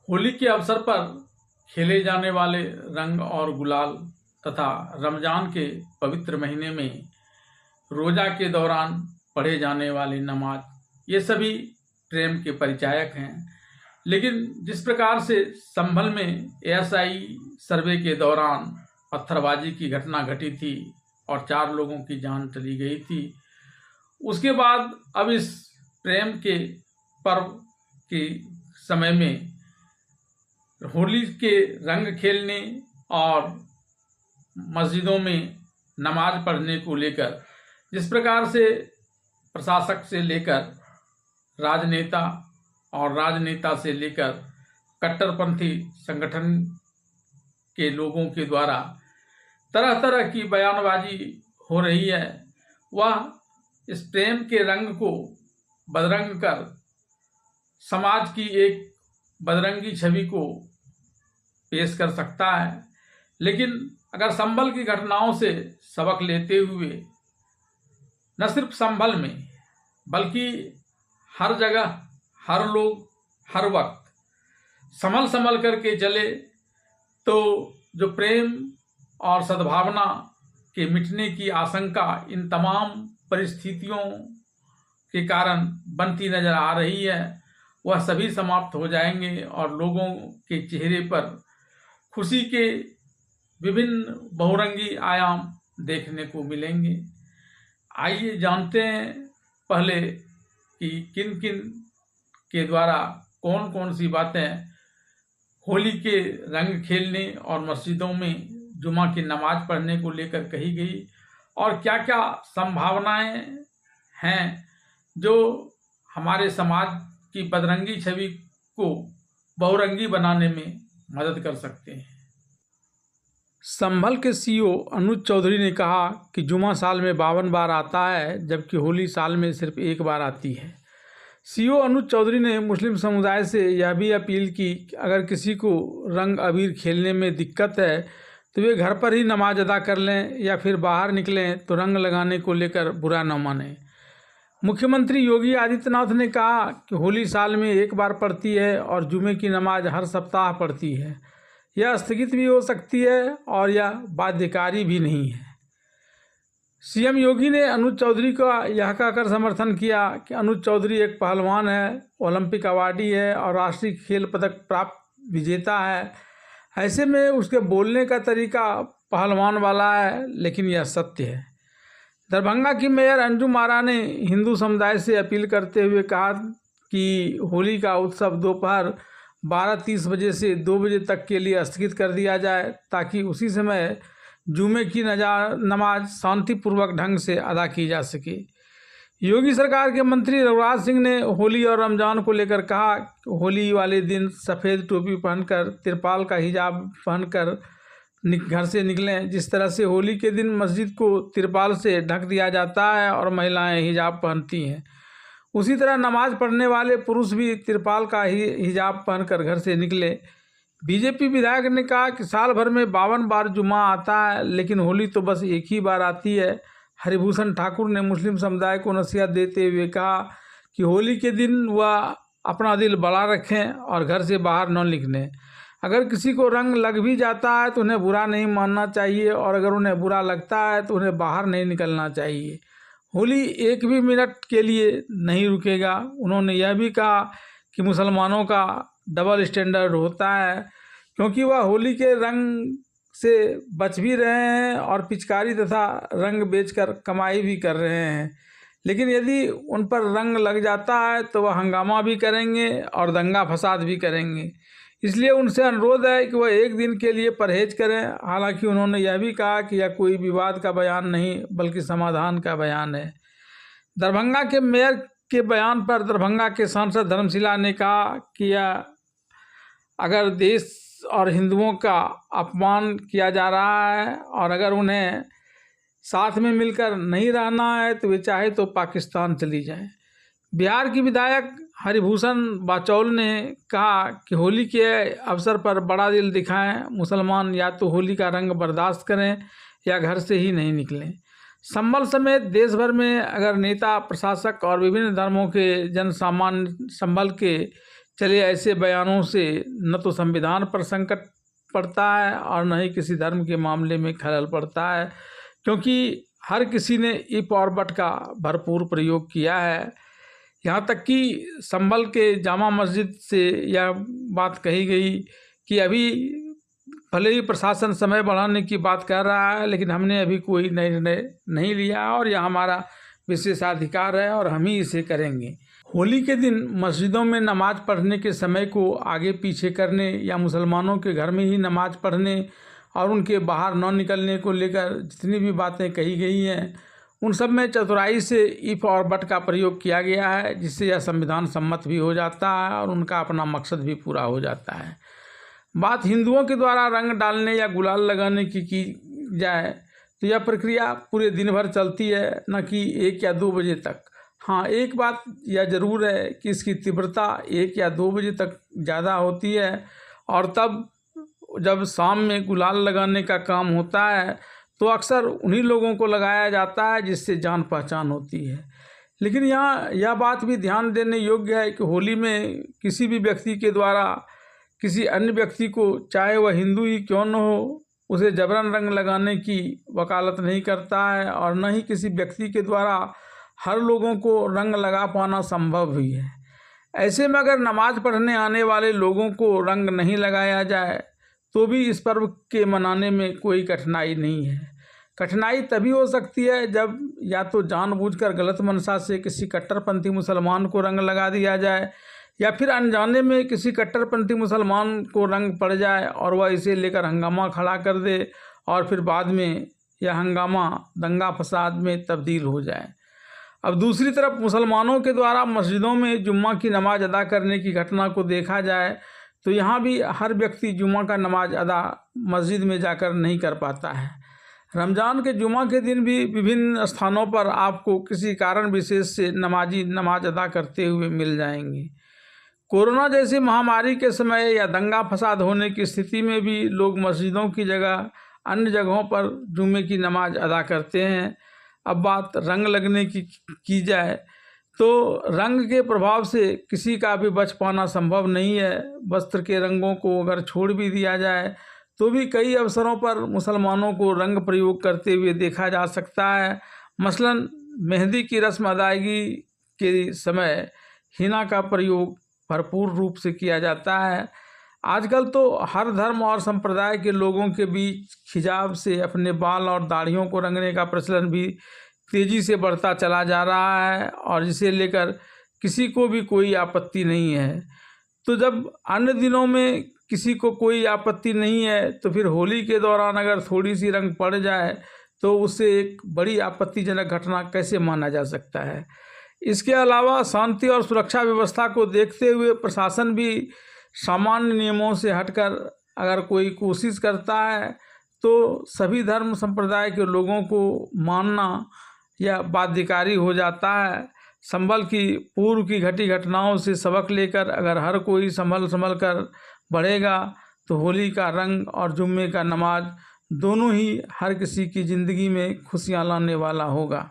होली के अवसर पर खेले जाने वाले रंग और गुलाल तथा रमजान के पवित्र महीने में रोजा के दौरान पढ़े जाने वाली नमाज, ये सभी प्रेम के परिचायक हैं। लेकिन जिस प्रकार से संभल में एएसआई सर्वे के दौरान पत्थरबाजी की घटना घटी थी और 4 लोगों की जान चली गई थी, उसके बाद अब इस प्रेम के पर्व के समय में होली के रंग खेलने और मस्जिदों में नमाज पढ़ने को लेकर जिस प्रकार से प्रशासक से लेकर राजनेता और राजनेता से लेकर कट्टरपंथी संगठन के लोगों के द्वारा तरह तरह की बयानबाजी हो रही है, वह इस प्रेम के रंग को बदरंग कर समाज की एक बदरंगी छवि को पेश कर सकता है। लेकिन अगर संभल की घटनाओं से सबक लेते हुए न सिर्फ संभल में बल्कि हर जगह, हर लोग, हर वक्त संभल करके चले तो जो प्रेम और सद्भावना के मिटने की आशंका इन तमाम परिस्थितियों के कारण बनती नजर आ रही है, वह सभी समाप्त हो जाएंगे और लोगों के चेहरे पर खुशी के विभिन्न बहुरंगी आयाम देखने को मिलेंगे। आइए जानते हैं पहले कि किन किन के द्वारा कौन कौन सी बातें होली के रंग खेलने और मस्जिदों में जुमा की नमाज पढ़ने को लेकर कही गई और क्या क्या संभावनाएं हैं जो हमारे समाज की बदरंगी छवि को बहुरंगी बनाने में मदद कर सकते हैं। संभल के सीईओ अनुज चौधरी ने कहा कि जुमा साल में 52 बार आता है जबकि होली साल में सिर्फ 1 बार आती है। सीईओ अनुज चौधरी ने मुस्लिम समुदाय से यह भी अपील की कि अगर किसी को रंग अबीर खेलने में दिक्कत है तो वे घर पर ही नमाज अदा कर लें या फिर बाहर निकलें तो रंग लगाने को लेकर बुरा न मानें। मुख्यमंत्री योगी आदित्यनाथ ने कहा कि होली साल में 1 बार पड़ती है और जुमे की नमाज हर सप्ताह पड़ती है। यह स्थगित भी हो सकती है और यह बाध्यकारी भी नहीं है। सीएम योगी ने अनुज चौधरी का यह कहकर समर्थन किया कि अनुज चौधरी एक पहलवान है, ओलंपिक अवार्डी है और राष्ट्रीय खेल पदक प्राप्त विजेता है। ऐसे में उसके बोलने का तरीका पहलवान वाला है, लेकिन यह सत्य है। दरभंगा की मेयर अंजुम आरा ने हिंदू समुदाय से अपील करते हुए कहा कि होली का उत्सव दोपहर 12:30 बजे से 2 बजे तक के लिए स्थगित कर दिया जाए ताकि उसी समय जुमे की नमाज शांतिपूर्वक ढंग से अदा की जा सके। योगी सरकार के मंत्री रघुराज सिंह ने होली और रमजान को लेकर कहा कि होली वाले दिन सफ़ेद टोपी पहनकर तिरपाल का हिजाब पहनकर घर से निकलें। जिस तरह से होली के दिन मस्जिद को तिरपाल से ढक दिया जाता है और महिलाएं हिजाब पहनती हैं, उसी तरह नमाज पढ़ने वाले पुरुष भी तिरपाल का ही हिजाब पहनकर घर से निकले। बीजेपी विधायक ने कहा कि साल भर में 52 बार जुमा आता है लेकिन होली तो बस 1 ही बार आती है। हरिभूषण ठाकुर ने मुस्लिम समुदाय को नसीहत देते हुए कहा कि होली के दिन वह अपना दिल बड़ा रखें और घर से बाहर न निकलें। अगर किसी को रंग लग भी जाता है तो उन्हें बुरा नहीं मानना चाहिए और अगर उन्हें बुरा लगता है तो उन्हें बाहर नहीं निकलना चाहिए। होली 1 भी मिनट के लिए नहीं रुकेगा। उन्होंने यह भी कहा कि मुसलमानों का डबल स्टैंडर्ड होता है क्योंकि वह होली के रंग से बच भी रहे हैं और पिचकारी तथा रंग बेचकर कमाई भी कर रहे हैं, लेकिन यदि उन पर रंग लग जाता है तो वह हंगामा भी करेंगे और दंगा फसाद भी करेंगे। इसलिए उनसे अनुरोध है कि वह 1 दिन के लिए परहेज करें। हालांकि उन्होंने यह भी कहा कि यह कोई विवाद का बयान नहीं बल्कि समाधान का बयान है। दरभंगा के मेयर के बयान पर दरभंगा के सांसद धर्मशिला ने कहा कि यह अगर देश और हिंदुओं का अपमान किया जा रहा है और अगर उन्हें साथ में मिलकर नहीं रहना है तो वे चाहे तो पाकिस्तान चली जाएं। बिहार की विधायक हरिभूषण बाचौल ने कहा कि होली के अवसर पर बड़ा दिल दिखाएं। मुसलमान या तो होली का रंग बर्दाश्त करें या घर से ही नहीं निकलें। संभल समेत देश भर में अगर नेता, प्रशासक और विभिन्न धर्मों के जन सामान्य संभल के चलिए, ऐसे बयानों से न तो संविधान पर संकट पड़ता है और न ही किसी धर्म के मामले में खलल पड़ता है, क्योंकि हर किसी ने इफ और बट का भरपूर प्रयोग किया है। यहाँ तक कि संभल के जामा मस्जिद से यह बात कही गई कि अभी भले ही प्रशासन समय बढ़ाने की बात कर रहा है, लेकिन हमने अभी कोई निर्णय नहीं लिया और यह हमारा विशेषाधिकार है और हम ही इसे करेंगे। होली के दिन मस्जिदों में नमाज पढ़ने के समय को आगे पीछे करने या मुसलमानों के घर में ही नमाज पढ़ने और उनके बाहर न निकलने को लेकर जितनी भी बातें कही गई हैं, उन सब में चतुराई से इफ और बट का प्रयोग किया गया है, जिससे यह संविधान सम्मत भी हो जाता है और उनका अपना मकसद भी पूरा हो जाता है। बात हिंदुओं के द्वारा रंग डालने या गुलाल लगाने की जाए तो यह प्रक्रिया पूरे दिन भर चलती है, न कि 1 या 2 बजे तक। हाँ, एक बात यह ज़रूर है कि इसकी तीव्रता 1 या 2 बजे तक ज़्यादा होती है और तब जब शाम में गुलाल लगाने का काम होता है तो अक्सर उन्हीं लोगों को लगाया जाता है जिससे जान पहचान होती है। लेकिन यहाँ यह बात भी ध्यान देने योग्य है कि होली में किसी भी व्यक्ति के द्वारा किसी अन्य व्यक्ति को, चाहे वह हिंदू ही क्यों न हो, उसे जबरन रंग लगाने की वकालत नहीं करता है और न ही किसी व्यक्ति के द्वारा हर लोगों को रंग लगा पाना संभव भी है। ऐसे में अगर नमाज पढ़ने आने वाले लोगों को रंग नहीं लगाया जाए तो भी इस पर्व के मनाने में कोई कठिनाई नहीं है। कठिनाई तभी हो सकती है जब या तो जानबूझकर गलत मंशा से किसी कट्टरपंथी मुसलमान को रंग लगा दिया जाए या फिर अनजाने में किसी कट्टरपंथी मुसलमान को रंग पड़ जाए और वह इसे लेकर हंगामा खड़ा कर दे और फिर बाद में यह हंगामा दंगा फसाद में तब्दील हो जाए। अब दूसरी तरफ मुसलमानों के द्वारा मस्जिदों में जुम्मा की नमाज अदा करने की घटना को देखा जाए तो यहाँ भी हर व्यक्ति जुम्मा का नमाज अदा मस्जिद में जाकर नहीं कर पाता है। रमज़ान के जुम्मा के दिन भी विभिन्न स्थानों पर आपको किसी कारण विशेष से नमाजी नमाज अदा करते हुए मिल जाएंगे। कोरोना जैसी महामारी के समय या दंगा फसाद होने की स्थिति में भी लोग मस्जिदों की जगह अन्य जगहों पर जुम्मे की नमाज अदा करते हैं। अब बात रंग लगने की जाए तो रंग के प्रभाव से किसी का भी बच पाना संभव नहीं है। वस्त्र के रंगों को अगर छोड़ भी दिया जाए तो भी कई अवसरों पर मुसलमानों को रंग प्रयोग करते हुए देखा जा सकता है। मसलन मेहंदी की रस्म अदायगी के समय हिना का प्रयोग भरपूर रूप से किया जाता है। आजकल तो हर धर्म और संप्रदाय के लोगों के बीच हिजाब से अपने बाल और दाढ़ियों को रंगने का प्रचलन भी तेज़ी से बढ़ता चला जा रहा है और जिसे लेकर किसी को भी कोई आपत्ति नहीं है। तो जब अन्य दिनों में किसी को कोई आपत्ति नहीं है तो फिर होली के दौरान अगर थोड़ी सी रंग पड़ जाए तो उसे एक बड़ी आपत्तिजनक घटना कैसे माना जा सकता है। इसके अलावा शांति और सुरक्षा व्यवस्था को देखते हुए प्रशासन भी सामान्य नियमों से हटकर अगर कोई कोशिश करता है तो सभी धर्म संप्रदाय के लोगों को मानना यह बाध्यकारी हो जाता है। संभल की पूर्व की घटी घटनाओं से सबक लेकर अगर हर कोई संभल कर बढ़ेगा तो होली का रंग और जुम्मे का नमाज दोनों ही हर किसी की ज़िंदगी में खुशियाँ लाने वाला होगा।